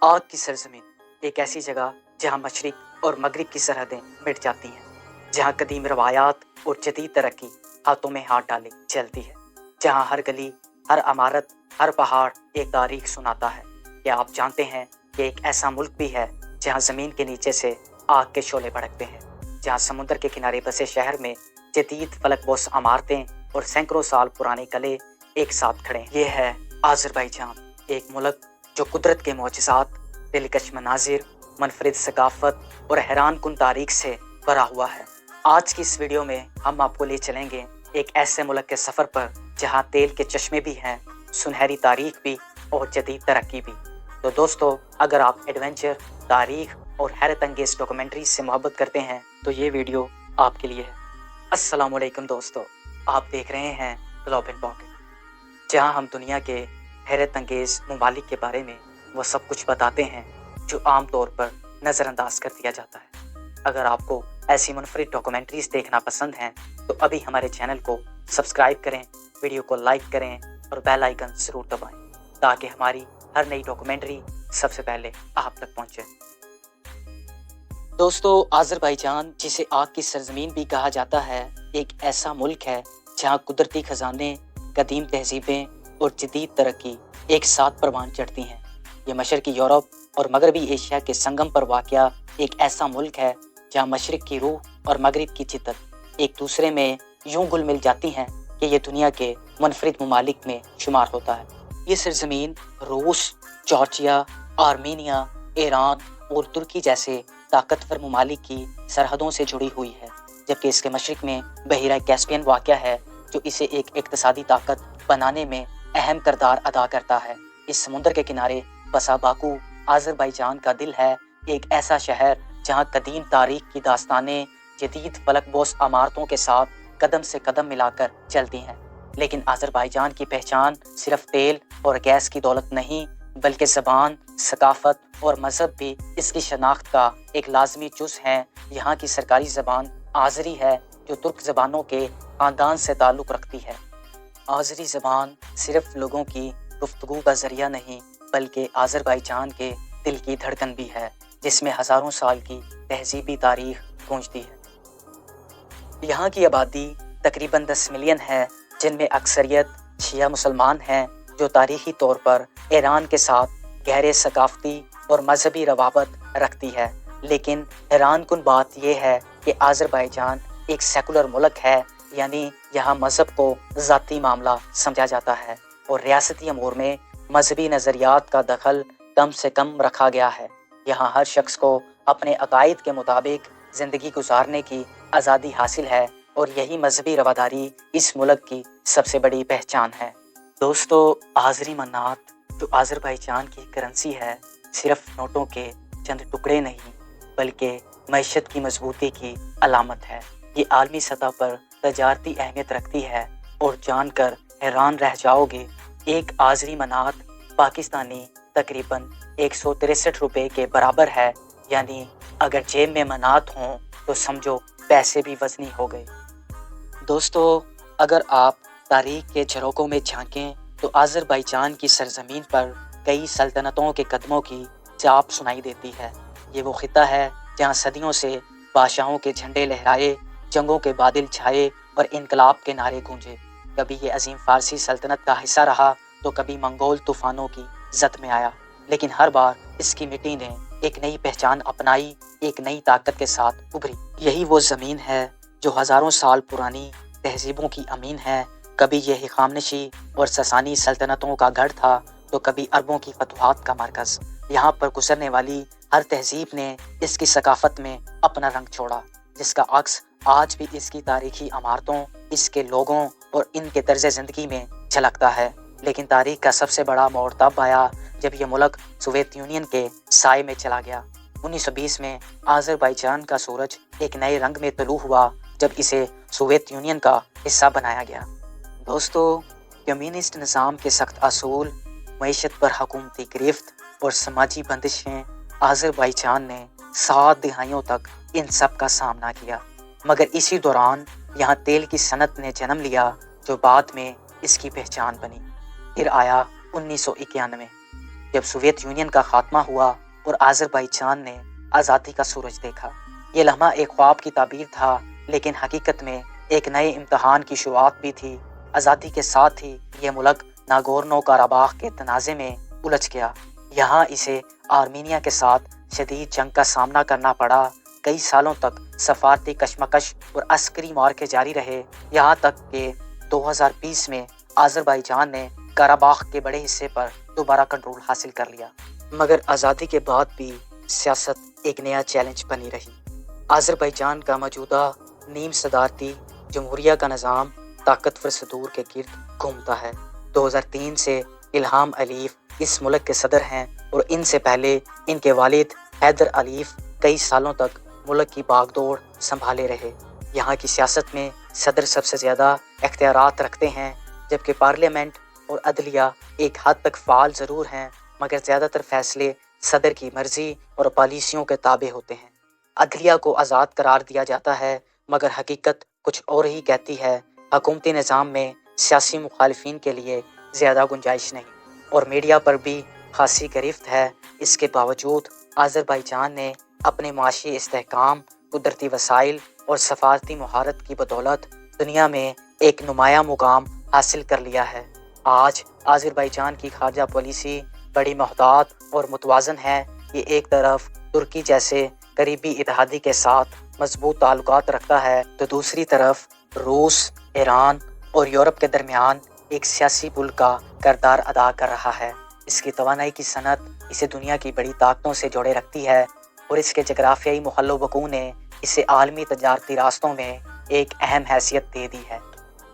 आग की सरजमीन एक ऐसी जगह जहां मशरिक और मगरिब की सरहदें मिट जाती हैं, जहां कदीम रवायात और जदीद तरक्की हाथों में हाथ डाले चलती है, जहां हर गली, हर इमारत, हर पहाड़ एक तारीख सुनाता है। क्या आप जानते हैं कि एक ऐसा मुल्क भी है जहां ज़मीन के नीचे से आग के शोले भड़कते हैं, जहां समुद्र के किनारे बसे शहर में जदीद फलकबोस इमारतें और सैकड़ों साल पुराने किले एक साथ खड़े हैं। ये है आज़रबाईजान, एक मुल्क जो कुदरत के मोजज़ात, दिलकश मनाजिर, मुनफरिद सकाफत और हैरान कुन तारीख से भरा हुआ है। आज की इस वीडियो में हम आपको ले चलेंगे एक ऐसे मुल्क के सफ़र पर जहां तेल के चश्मे भी हैं, सुनहरी तारीख भी और जदीद तरक्की भी। तो दोस्तों, अगर आप एडवेंचर, तारीख और हैरत अंगेज डॉक्यूमेंट्री से मोहब्बत करते हैं तो ये वीडियो आपके लिए है। अस्सलामुअलैकुम दोस्तों, आप देख रहे हैं ग्लोब इन पॉकेट, जहां हम दुनिया के हैरत अंगेज ममालिक के बारे में वो सब कुछ बताते हैं जो आम तौर पर नज़रअंदाज कर दिया जाता है। अगर आपको ऐसी मुनफरिद डॉक्यूमेंट्रीज देखना पसंद हैं तो अभी हमारे चैनल को सब्सक्राइब करें, वीडियो को लाइक करें और बेल आइकन ज़रूर दबाएं ताकि हमारी हर नई डॉक्यूमेंट्री सबसे पहले आप तक पहुंचे। दोस्तों, आज़रबाईजान, जिसे आग की सरजमीन भी कहा जाता है, एक ऐसा मुल्क है जहां कुदरती खजाने, कदीम तहजीबें और जदीद तरक्की एक साथ परवान चढ़ती हैं। ये मशरकी यूरोप और मगरबी एशिया के संगम पर वाक़या एक ऐसा मुल्क है जहां मशरिक की रूह और मगरिब की जिद्दत एक दूसरे में यूं घुल मिल जाती हैं कि ये दुनिया के मुनफरिद ममालिक में शुमार होता है। ये सरजमीन रूस, जॉर्जिया, आर्मीनिया, ईरान और तुर्की जैसे ताकतवर ममालिक की सरहदों से जुड़ी हुई है, जबकि इसके मशरिक में बहीरा कैस्पियन वाक़या है जो इसे एक इक़्तिसादी ताकत बनाने में अहम किरदार अदा करता है। इस समुद्र के किनारे बसा बाकू आज़रबाईजान का दिल है, एक ऐसा शहर जहां कदीम तारीख की दास्तानें जदीद फलकबोस इमारतों के साथ कदम से कदम मिलाकर चलती हैं। लेकिन आज़रबाईजान की पहचान सिर्फ तेल और गैस की दौलत नहीं, बल्कि ज़बान, सकाफत और मज़हब भी इसकी शनाख्त का एक लाजमी जुज़ हैं। यहाँ की सरकारी ज़बान आज़री है, जो तुर्क ज़बानों के ख़ानदान से ताल्लुक़ रखती है। आज़री ज़बान सिर्फ लोगों की गुफ्तगू का ज़रिया नहीं, बल्कि आज़रबाईजान के दिल की धड़कन भी है, जिसमें हज़ारों साल की तहज़ीबी तारीख गूंजती है। यहाँ की आबादी तकरीबन 10 मिलियन है, जिनमें अक्सरियत शिया मुसलमान हैं, जो तारीख़ी तौर पर ईरान के साथ गहरे सकाफ़ती और मजहबी रवाबत रखती है। लेकिन हैरान कुन बात यह है कि आज़रबाईजान एक सेकुलर मुल्क है, यानी यहाँ मज़हब को ज़ाती मामला समझा जाता है और रियासती अमूर में मजहबी नज़रियात का दखल कम से कम रखा गया है। यहाँ हर शख्स को अपने अकायद के मुताबिक ज़िंदगी गुजारने की आज़ादी हासिल है और यही मजहबी रवादारी इस मुल्क की सबसे बड़ी पहचान है। दोस्तों, आज़री मन्नात, जो आज़रबाईजान की करेंसी है, सिर्फ नोटों के चंद टुकड़े नहीं, बल्कि मईशत की मजबूती की अलामत है। ये आलमी सतह पर तजारती अहमियत रखती है और जानकर हैरान रह जाओगे, एक आज़री मन्नात पाकिस्तानी तकरीबन 163 रुपये के बराबर है। यानी अगर जेब में मन्नात हों तो समझो पैसे भी वज़नी हो गए। दोस्तों, अगर आप तारीख के झरोकों में झांकें तो आज़रबाईजान की सरजमीन पर कई सल्तनतों के कदमों की चाप सुनाई देती है। ये वो खिता है जहाँ सदियों से बादशाहों के झंडे लहराए, जंगों के बादल छाए और इनकलाब के नारे गूंजे। कभी ये अजीम फ़ारसी सल्तनत का हिस्सा रहा तो कभी मंगोल तूफ़ानों की जद में आया, लेकिन हर बार इसकी मिट्टी ने एक नई पहचान अपनाई, एक नई ताकत के साथ उभरी। यही वो ज़मीन है जो हज़ारों साल पुरानी तहजीबों की अमीन है। कभी ये हिखामनशी और ससानी सल्तनतों का गढ़ था तो कभी अरबों की फतवाहत का मरकज़। यहाँ पर गुजरने वाली हर तहजीब ने इसकी सकाफत में अपना रंग छोड़ा, जिसका अक्स आज भी इसकी तारीखी इमारतों, इसके लोगों और इनके तर्ज ज़िंदगी में झलकता है। लेकिन तारीख का सबसे बड़ा मोड़ तब आया जब यह मुल्क सोवियत यूनियन के साए में चला गया। 1920 में आज़रबाईजान का सूरज एक नए रंग में तलू हुआ जब इसे सोवियत यूनियन का हिस्सा बनाया गया। दोस्तों, कम्युनिस्ट निज़ाम के सख्त असूल, मईशत पर हुकूमती गिरफ्त और समाजी बंदिशें, आज़रबाईजान ने 7 दहाइयों तक इन सब का सामना किया। मगर इसी दौरान यहाँ तेल की सनत ने जन्म लिया, जो बाद में इसकी पहचान बनी। फिर आया 1991। جب سوویت یونین کا خاتمہ ہوا اور آذربائیجان نے آزادی کا سورج دیکھا۔ یہ لمحہ ایک خواب کی تعبیر تھا، لیکن حقیقت میں ایک نئے امتحان کی شروعات بھی تھی۔ آزادی کے ساتھ ہی یہ ملک ناگورنو کاراباخ کے تنازع میں الجھ گیا۔ یہاں اسے آرمینیا کے ساتھ شدید جنگ کا سامنا کرنا پڑا۔ کئی سالوں تک سفارتی کشمکش اور عسکری معرکے جاری رہے، یہاں تک کہ 2020 میں آذربائیجان نے کاراباخ کے بڑے حصے پر دوبارہ کنٹرول حاصل کر لیا۔ مگر آزادی کے بعد بھی سیاست ایک نیا چیلنج بنی رہی۔ آذربائیجان کا موجودہ نیم صدارتی جمہوریہ کا نظام طاقتور صدور کے گرد گھومتا ہے۔ 2003 سے الہام علیف اس ملک کے صدر ہیں اور ان سے پہلے ان کے والد حیدر علیف کئی سالوں تک ملک کی باغ دوڑ سنبھالے رہے۔ یہاں کی سیاست میں صدر سب سے زیادہ اختیارات رکھتے ہیں، جبکہ پارلیمنٹ اور عدلیہ ایک حد تک فعال ضرور ہیں، مگر زیادہ تر فیصلے صدر کی مرضی اور پالیسیوں کے تابع ہوتے ہیں۔ عدلیہ کو آزاد قرار دیا جاتا ہے، مگر حقیقت کچھ اور ہی کہتی ہے۔ حکومتی نظام میں سیاسی مخالفین کے لیے زیادہ گنجائش نہیں، اور میڈیا پر بھی خاصی گرفت ہے۔ اس کے باوجود آذربائیجان نے اپنے معاشی استحکام، قدرتی وسائل اور سفارتی مہارت کی بدولت دنیا میں ایک نمایاں مقام حاصل کر لیا ہے۔ آج آذربائیجان کی خارجہ پالیسی بڑی محتاط اور متوازن ہے۔ یہ ایک طرف ترکی جیسے قریبی اتحادی کے ساتھ مضبوط تعلقات رکھتا ہے، تو دوسری طرف روس، ایران اور یورپ کے درمیان ایک سیاسی پل کا کردار ادا کر رہا ہے۔ اس کی توانائی کی صنعت اسے دنیا کی بڑی طاقتوں سے جوڑے رکھتی ہے، اور اس کے جغرافیائی محل و وقوع نے اسے عالمی تجارتی راستوں میں ایک اہم حیثیت دے دی ہے۔